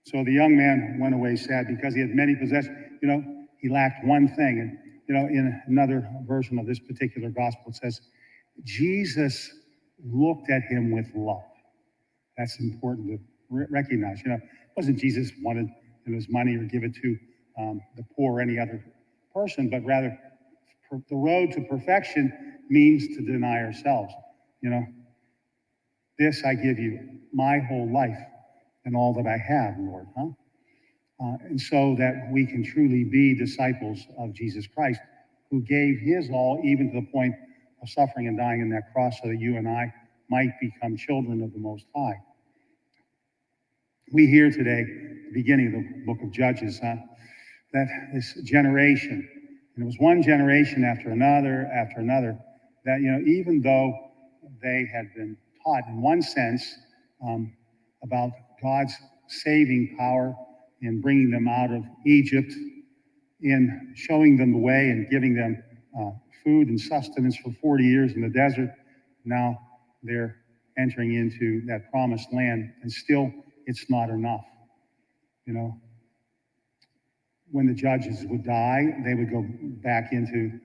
So the young man went away sad because he had many possessions. He lacked one thing. And, in another version of this particular gospel, it says, Jesus looked at him with love. That's important to recognize. It wasn't Jesus wanted his money or give it to the poor or any other person, but rather the road to perfection means to deny ourselves. This I give you, my whole life and all that I have, Lord, and so that we can truly be disciples of Jesus Christ, who gave his all, even to the point of suffering and dying on that cross, so that you and I might become children of the Most High. We hear today, the beginning of the book of Judges, that this generation, and it was one generation after another, that, even though they had been taught in one sense about God's saving power in bringing them out of Egypt, in showing them the way and giving them food and sustenance for 40 years in the desert, now they're entering into that promised land, and still it's not enough. When the judges would die, they would go back into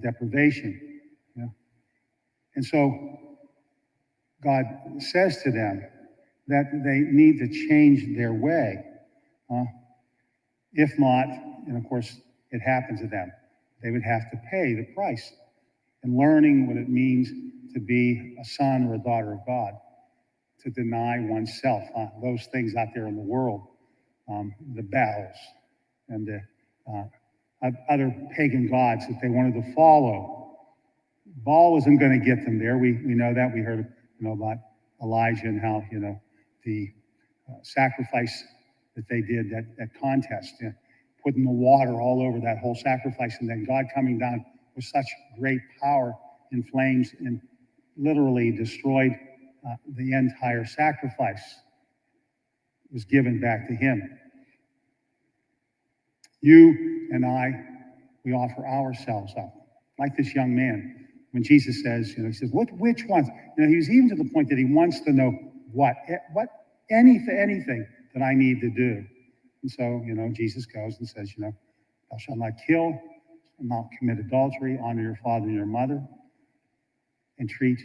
deprivation. And so God says to them that they need to change their way. If not, and of course it happened to them, they would have to pay the price. And learning what it means to be a son or a daughter of God, to deny oneself, those things out there in the world, the Baals and the other pagan gods that they wanted to follow. Baal wasn't going to get them there. We know that. We heard about Elijah and how the sacrifice that they did, that contest, putting the water all over that whole sacrifice, and then God coming down with such great power in flames and literally destroyed the entire sacrifice. It was given back to him. You and I, we offer ourselves up, like this young man. When Jesus says, he says, which ones? He was even to the point that he wants to know anything that I need to do. And so, Jesus goes and says, thou shalt not kill, shalt not commit adultery, honor your father and your mother, and treat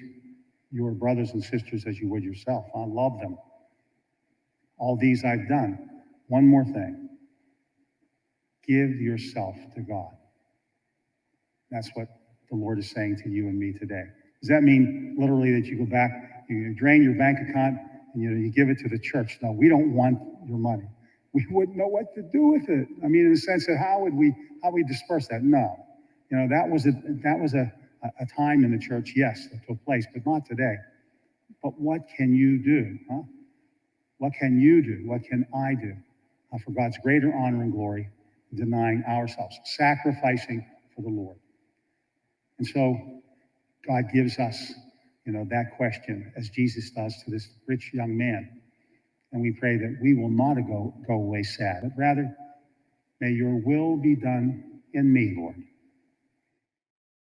your brothers and sisters as you would yourself. I love them. All these I've done. One more thing. Give yourself to God. That's what the Lord is saying to you and me today. Does that mean literally that you go back, you drain your bank account, and you give it to the church? No, we don't want your money. We wouldn't know what to do with it. I mean, in the sense that how we disperse that? No. That was a time in the church, yes, that took place, but not today. But what can you do? What can you do? What can I do for God's greater honor and glory, denying ourselves, sacrificing for the Lord? And so God gives us, that question, as Jesus does to this rich young man. And we pray that we will not go away sad, but rather, may your will be done in me, Lord.